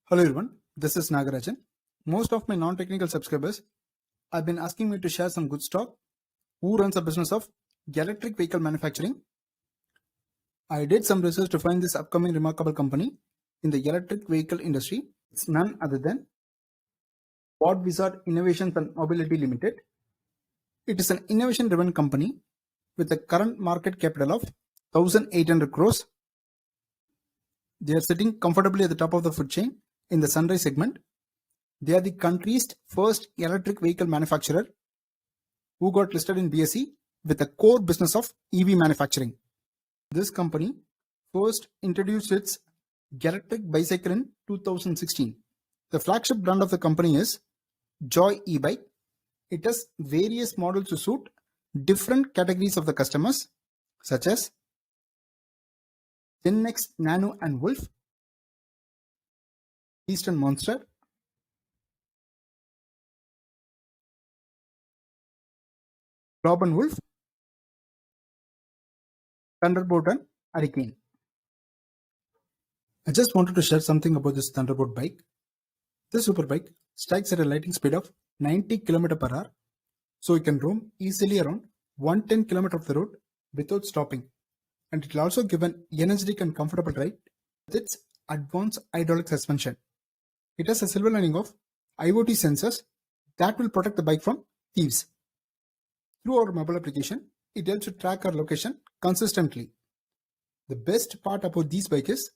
Hello everyone, this is Nagarajan. Most of my non-technical subscribers have been asking me to share some good stock. Who runs a business of electric vehicle manufacturing? I did some research to find this upcoming remarkable company in the electric vehicle industry. It's none other than Glob Innovations and Mobility Limited. It is an innovation-driven company with a current market capital of 1,800 crores. They are sitting comfortably at the top of the food chain in the sunrise segment. They are the country's first electric vehicle manufacturer who got listed in BSE with a core business of EV manufacturing. This company first introduced its electric bicycle in 2016. The flagship brand of the company is Joy e-bike. It has various models to suit different categories of the customers such as Gen X, Nano and Wolf, Eastern Monster, Glob and Wolf, Thunderbolt and Hurricane. I just wanted to share something about this Thunderbolt bike. This super bike strikes at a lightning speed of 90 km per hour, so it can roam easily around 110 km of the road without stopping. And it will also give an energetic and comfortable ride with its advanced hydraulic suspension. It has a silver lining of IoT sensors that will protect the bike from thieves. Through our mobile application, it helps to track our location consistently. The best part about these bikes is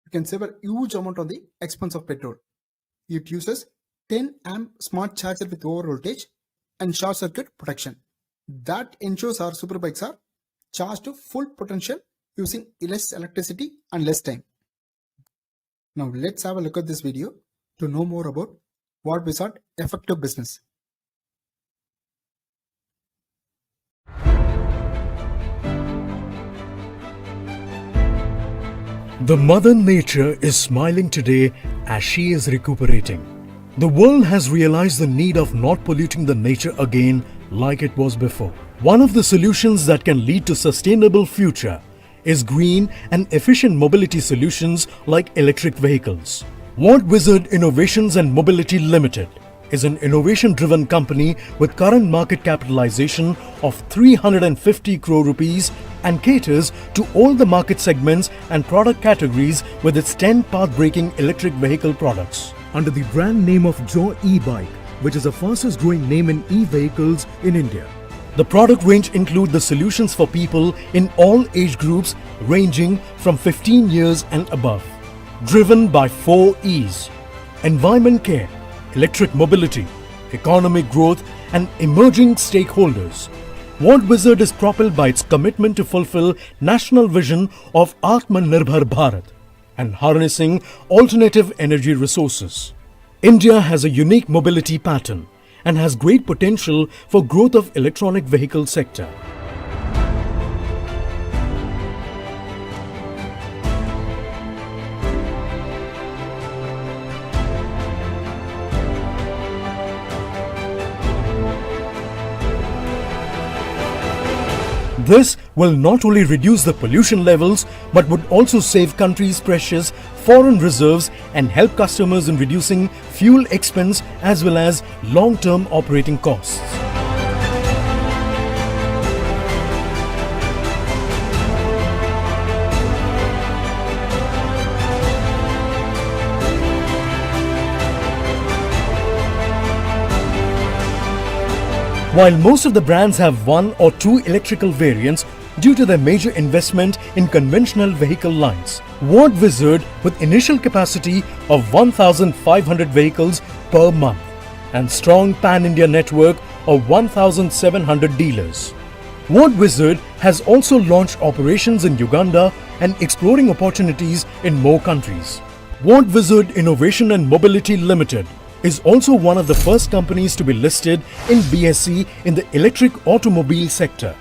you can save a huge amount on the expense of petrol. It uses 10 amp smart charger with over voltage and short circuit protection. That ensures our super bikes are charged to full potential using less electricity and less time. Now let's have a look at this video to know more about what we call effective business. The Mother Nature is smiling today as she is recuperating. The world has realized the need of not polluting the nature again like it was before. One of the solutions that can lead to sustainable future is green and efficient mobility solutions like electric vehicles. What Wizard Innovations and Mobility Limited is an innovation-driven company with current market capitalization of 350 crore rupees and caters to all the market segments and product categories with its 10 path-breaking electric vehicle products. Under the brand name of Joy e-bike, which is the fastest growing name in e-vehicles in India. The product range include the solutions for people in all age groups ranging from 15 years and above. Driven by 4 E's: environment care, electric mobility, economic growth and emerging stakeholders. What Wizard is propelled by its commitment to fulfill national vision of Atmanirbhar Bharat and harnessing alternative energy resources. India has a unique mobility pattern and has great potential for growth of electronic vehicle sector. This will not only reduce the pollution levels but would also save country's precious foreign reserves and help customers in reducing fuel expense as well as long-term operating costs. While most of the brands have 1 or 2 electrical variants due to their major investment in conventional vehicle lines, What Wizard, with initial capacity of 1,500 vehicles per month and strong pan-India network of 1,700 dealers. What Wizard has also launched operations in Uganda and exploring opportunities in more countries. What Wizard Innovation and Mobility Limited is also one of the first companies to be listed in BSE in the electric automobile sector.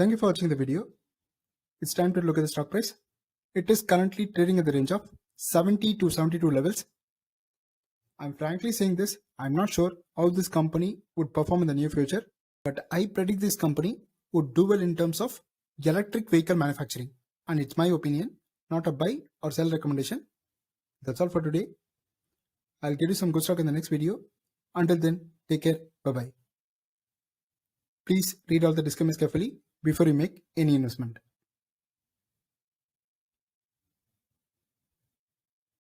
Thank you for watching the video. It's time to look at the stock price. It is currently trading at the range of 70 to 72 levels. I'm frankly saying this, I'm not sure how this company would perform in the near future, but I predict this company would do well in terms of electric vehicle manufacturing. And it's my opinion, not a buy or sell recommendation. That's all for today. I'll get you some good stock in the next video. Until then, take care. Bye-bye. Please read all the disclaimers carefully before you make any investment.